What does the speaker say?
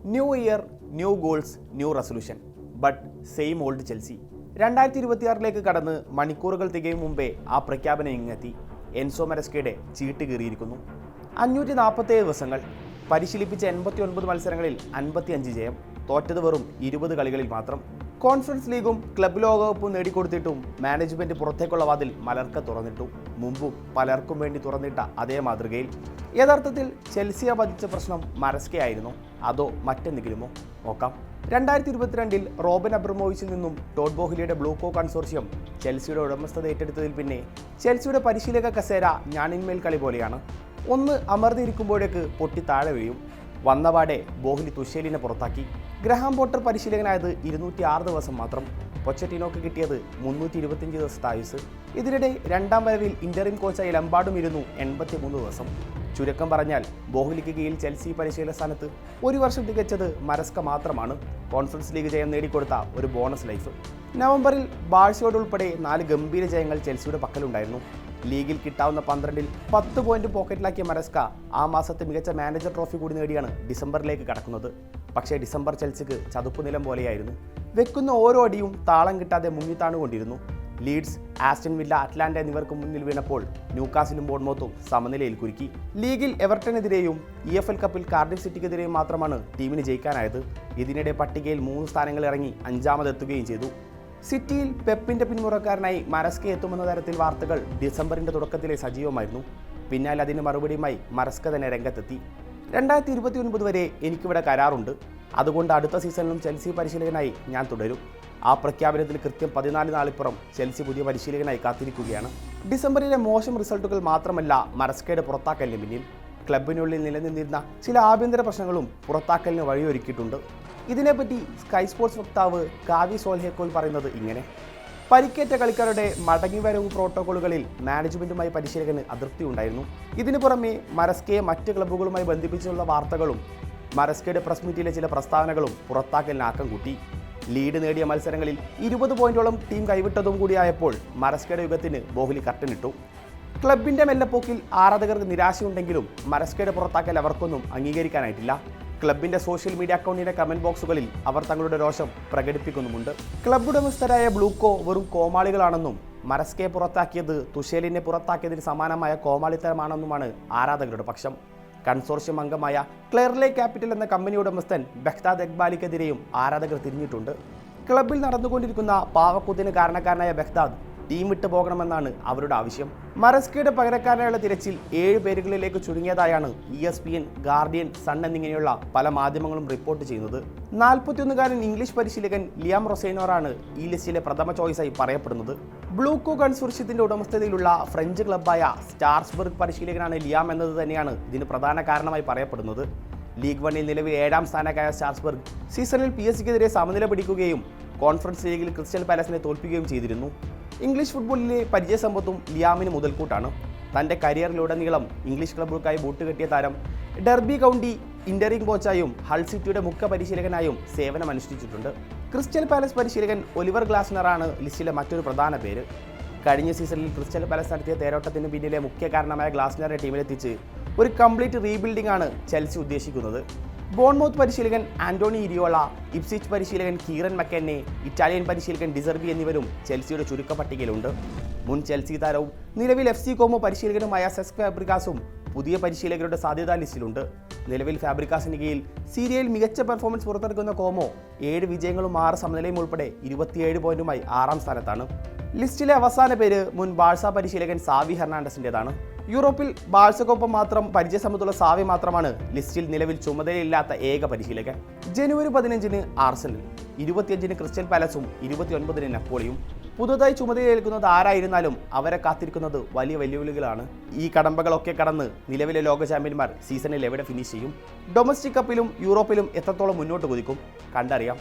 New year, new goals, new resolution, but same old Chelsea. 2026 കടന്ന് മണിക്കൂറുകൾ തികയും മുമ്പേ ആ പ്രഖ്യാപനം ഇങ്ങെത്തി. എൻസോ മരസ്കയുടെ ചീട്ട് കീറിയിരിക്കുന്നു. 547 ദിവസങ്ങൾ, പരിശീലിപ്പിച്ച 89 മത്സരങ്ങളിൽ 55 ജയം, തോറ്റത് വെറും 20 കളികളിൽ മാത്രം. കോൺഫറൻസ് ലീഗും ക്ലബ് ലോകകപ്പും നേടിക്കൊടുത്തിട്ടും മാനേജ്മെന്റ് പുറത്തേക്കുള്ള വാതിൽ മലർക്ക തുറന്നിട്ടു. മുമ്പും പലർക്കും വേണ്ടി തുറന്നിട്ട അതേ മാതൃകയിൽ. യഥാർത്ഥത്തിൽ ചെൽസിയെ ബാധിച്ച പ്രശ്നം മരസ്കയായിരുന്നോ അതോ മറ്റെന്തെങ്കിലുമോ? നോക്കാം. 2022 റോബൻ അബ്രമോവിച്ചിൽ നിന്നും ടോഡ് ബോഹ്ലിയുടെ ബ്ലൂകോ കൺസോർഷ്യം ചെൽസിയുടെ ഉടമസ്ഥത ഏറ്റെടുത്തതിൽ പിന്നെ ചെൽസിയുടെ പരിശീലക കസേര ഞാനിന്മേൽ കളി പോലെയാണ്. ഒന്ന് അമർന്നിരിക്കുമ്പോഴേക്ക് പൊട്ടി താഴെ വീഴും. വന്നപാടെ ബോഹ്ലി തുഷേലിനെ പുറത്താക്കി. ഗ്രഹാം പോട്ടർ പരിശീലകനായത് 206 ദിവസം മാത്രം. പൊച്ചറ്റിനോക്ക് കിട്ടിയത് 325 ദിവസത്തെ ആയുസ്. ഇതിനിടെ രണ്ടാം വരവിൽ ഇന്ററിം കോച്ചായി ലംബാർഡും ഇരുന്നു 83 ദിവസം. ചുരുക്കം പറഞ്ഞാൽ ബോഹ്ലിക്ക് കീഴിൽ ചെൽസി പരിശീലക സ്ഥാനത്ത് ഒരു വർഷം തികച്ചത് മരസ്ക മാത്രമാണ്. കോൺഫറൻസ് ലീഗ് ജയം നേടിക്കൊടുത്ത ഒരു ബോണസ് ലൈഫ്. നവംബറിൽ ബാഴ്സയോടുൾപ്പെടെ 4 ഗംഭീര ജയങ്ങൾ ചെൽസിയുടെ പക്കലുണ്ടായിരുന്നു. ലീഗിൽ കിട്ടാവുന്ന 12-ൽ 10 പോയിന്റ് പോക്കറ്റിലാക്കിയ മരസ്ക ആ മാസത്തെ മികച്ച മാനേജർ ട്രോഫി കൂടി നേടിയാണ് ഡിസംബറിലേക്ക് കടക്കുന്നത്. പക്ഷേ ഡിസംബർ ചെൽസിക്ക് ചതുപ്പ് നിലം പോലെയായിരുന്നു. വെക്കുന്ന ഓരോ അടിയും താളം കിട്ടാതെ മുങ്ങിത്താണുകൊണ്ടിരുന്നു. ലീഡ്സ്, ആസ്റ്റൺ വില്ല, അറ്റ്ലാന്റ എന്നിവർക്ക് മുന്നിൽ വീണപ്പോൾ ന്യൂകാസിലും ബോർണ്മൗത്തും സമനിലയിൽ കുരുക്കി. ലീഗിൽ എവർട്ടനെതിരെയും EFL കപ്പിൽ കാർഡിഫ് സിറ്റിക്കെതിരെയും മാത്രമാണ് ടീമിന് ജയിക്കാനായത്. ഇതിനിടെ പട്ടികയിൽ 3 സ്ഥാനങ്ങൾ ഇറങ്ങി 5ാമതെത്തുകയും ചെയ്തു. സിറ്റിയിൽ പെപ്പിന്റെ പിന്മുറക്കാരനായി മരസ്ക എത്തുമെന്ന തരത്തിൽ വാർത്തകൾ ഡിസംബറിന്റെ തുടക്കത്തിലെ സജീവമായിരുന്നു. പിന്നാലെ അതിന് മറുപടിയുമായി മരസ്ക തന്നെ രംഗത്തെത്തി. 2029 വരെ എനിക്കിവിടെ കരാറുണ്ട്, അതുകൊണ്ട് അടുത്ത സീസണിലും ചെൽസി പരിശീലകനായി ഞാൻ തുടരും. ആ പ്രഖ്യാപനത്തിൽ കൃത്യം 14 നാളിപ്പുറം ചെൽസി പുതിയ പരിശീലകനായി കാത്തിരിക്കുകയാണ്. ഡിസംബറിലെ മോശം റിസൾട്ടുകൾ മാത്രമല്ല മരസ്കയുടെ പുറത്താക്കലിന് പിന്നിൽ. ക്ലബിനുള്ളിൽ നിലനിന്നിരുന്ന ചില ആഭ്യന്തര പ്രശ്നങ്ങളും പുറത്താക്കലിന് വഴിയൊരുക്കിയിട്ടുണ്ട്. ഇതിനെപ്പറ്റി സ്കൈ സ്പോർട്സ് വക്താവ് കാവി സോൽഹേക്കോൽ പറയുന്നത് ഇങ്ങനെ: പരിക്കേറ്റ കളിക്കാരുടെ മടങ്ങിവരവ് പ്രോട്ടോക്കോളുകളിൽ മാനേജ്മെന്റുമായി പരിശീലകന് അതൃപ്തി ഉണ്ടായിരുന്നു. ഇതിനു പുറമെ മരസ്കയെ മറ്റ് ക്ലബ്ബുകളുമായി ബന്ധിപ്പിച്ചുള്ള വാർത്തകളും മരസ്കയുടെ പ്രസ് മീറ്റിലെ ചില പ്രസ്താവനകളും പുറത്താക്കലിന് ആക്കം കൂട്ടി. ലീഡ് നേടിയ മത്സരങ്ങളിൽ 20 പോയിന്റോളം ടീം കൈവിട്ടതും കൂടിയായപ്പോൾ മരസ്കയുടെ യുഗത്തിന് ബോഹ്ലി കർട്ടനിട്ടു. ക്ലബിന്റെ മെല്ലപ്പോക്കിൽ ആരാധകർക്ക് നിരാശയുണ്ടെങ്കിലും മരസ്കയുടെ പുറത്താക്കൽ അവർക്കൊന്നും അംഗീകരിക്കാനായിട്ടില്ല. ക്ലബിന്റെ സോഷ്യൽ മീഡിയ അക്കൗണ്ടിന്റെ കമന്റ് ബോക്സുകളിൽ അവർ തങ്ങളുടെ രോഷം പ്രകടിപ്പിക്കുന്നുമുണ്ട്. ക്ലബ് ഉടമസ്ഥരായ ബ്ലൂകോ വെറും കോമാളികളാണെന്നും മരസ്കയെ പുറത്താക്കിയത് തുഷേലിനെ പുറത്താക്കിയതിന് സമാനമായ കോമാളിത്തരമാണെന്നുമാണ് ആരാധകരുടെ പക്ഷം. കൺസോർഷ്യം അംഗമായ ക്ലെയർലെ ക്യാപിറ്റൽ എന്ന കമ്പനി ഉടമസ്ഥൻ ബെഖ്താദ് എക്ബാലിക്കെതിരെയും ആരാധകർ തിരിഞ്ഞിട്ടുണ്ട്. ക്ലബിൽ നടന്നുകൊണ്ടിരിക്കുന്ന പാവക്കൂത്തിന് കാരണക്കാരനായ ബെഖ്താദ് ടീം വിട്ടു പോകണമെന്നാണ് അവരുടെ ആവശ്യം. മരസ്കയുടെ പകരക്കാരനായുള്ള തിരച്ചിൽ 7 പേരുകളിലേക്ക് ചുരുങ്ങിയതായാണ് ESPN, ഗാർഡിയൻ, സൺ എന്നിങ്ങനെയുള്ള പല മാധ്യമങ്ങളും റിപ്പോർട്ട് ചെയ്യുന്നത്. 41-കാരൻ ഇംഗ്ലീഷ് പരിശീലകൻ ലിയാം റൊസൈനോറാണ് ഈ ലിസ്റ്റിലെ പ്രഥമ ചോയ്സായി പറയപ്പെടുന്നത്. ബ്ലൂകോ കൺസോർഷ്യത്തിന്റെ ഉടമസ്ഥതയിലുള്ള ഫ്രഞ്ച് ക്ലബ്ബായ സ്റ്റാർസ്ബർഗ് പരിശീലകനാണ് ലിയാം എന്നത് തന്നെയാണ് ഇതിന് പ്രധാന കാരണമായി പറയപ്പെടുന്നത്. ലീഗ് 1-ൽ നിലവിൽ 7ാം സ്ഥാനക്കായ സ്റ്റാർസ്ബർഗ് സീസണിൽ PSGക്കെതിരെ സമനില പിടിക്കുകയും കോൺഫറൻസ് ലീഗിൽ ക്രിസ്റ്റൽ പാലസിനെ തോൽപ്പിക്കുകയും ചെയ്തിരുന്നു. ഇംഗ്ലീഷ് ഫുട്ബോളിലെ പരിചയസമ്പത്തും ലിയാമിന് മുതൽക്കൂട്ടാണ്. തൻ്റെ കരിയറിലുടനീളം ഇംഗ്ലീഷ് ക്ലബ്ബുകൾക്കായി ബൂട്ട് കെട്ടിയ താരം ഡെർബി കൗണ്ടി ഇന്ററിംഗ് കോച്ചായും ഹൾ സിറ്റിയുടെ മുഖ്യ പരിശീലകനായും സേവനമനുഷ്ഠിച്ചിട്ടുണ്ട്. ക്രിസ്റ്റൽ പാലസ് പരിശീലകൻ ഒലിവർ ഗ്ലാസ്നറാണ് ലിസ്റ്റിലെ മറ്റൊരു പ്രധാന പേര്. കഴിഞ്ഞ സീസണിൽ ക്രിസ്റ്റൽ പാലസ് നടത്തിയ തേരോട്ടത്തിന് പിന്നിലെ മുഖ്യ കാരണമായ ഗ്ലാസ്നറെ ടീമിലെത്തിച്ച് ഒരു കംപ്ലീറ്റ് റീബിൽഡിംഗ് ആണ് ചെൽസി ഉദ്ദേശിക്കുന്നത്. ബോൺമൗത്ത് പരിശീലകൻ ആന്റോണി ഇരിയോള, ഇപ്സിച്ച് പരിശീലകൻ കീറൻ മക്കെന്നെ, ഇറ്റാലിയൻ പരിശീലകൻ ഡിസർബി എന്നിവരും ചെൽസിയുടെ ചുരുക്ക പട്ടികയിലുണ്ട്. മുൻ ചെൽസി താരവും നിലവിൽ FC കോമോ പരിശീലകനുമായ സെസ്ക് ഫാബ്രിക്കാസും പുതിയ പരിശീലകരുടെ സാധ്യതാ ലിസ്റ്റിലുണ്ട്. നിലവിൽ ഫാബ്രിക്കാസിന് കീഴിൽ സീരിയയിൽ മികച്ച പെർഫോമൻസ് പുറത്തെടുക്കുന്ന കോമോ 7 വിജയങ്ങളും 6 സമനിലയും ഉൾപ്പെടെ 27 പോയിന്റുമായി 6ാം സ്ഥാനത്താണ്. ലിസ്റ്റിലെ അവസാന പേര് മുൻ ബാഴ്സ പരിശീലകൻ സാവി ഹെർണാണ്ടസിൻ്റെതാണ്. യൂറോപ്പിൽ ബാഴ്സക്കൊപ്പം മാത്രം പരിചയസമ്പത്തുള്ള സാവി മാത്രമാണ് ലിസ്റ്റിൽ നിലവിൽ ചുമതലയില്ലാത്ത ഏക പരിശീലകൻ. ജനുവരി 15-ന് ആർസണൽ, 25-ന് ക്രിസ്റ്റൽ പാലസും 29-ന് നെപ്പോളിയും. പുതുതായി ചുമതലയേൽക്കുന്നത് ആരായിരുന്നാലും അവരെ കാത്തിരിക്കുന്നത് വലിയ വെല്ലുവിളികളാണ്. ഈ കടമ്പകളൊക്കെ കടന്ന് നിലവിലെ ലോക ചാമ്പ്യന്മാർ സീസണിൽ എവിടെ ഫിനിഷ് ചെയ്യും? ഡൊമസ്റ്റിക് കപ്പിലും യൂറോപ്പിലും എത്രത്തോളം മുന്നോട്ട് കുതിക്കും? കണ്ടറിയാം.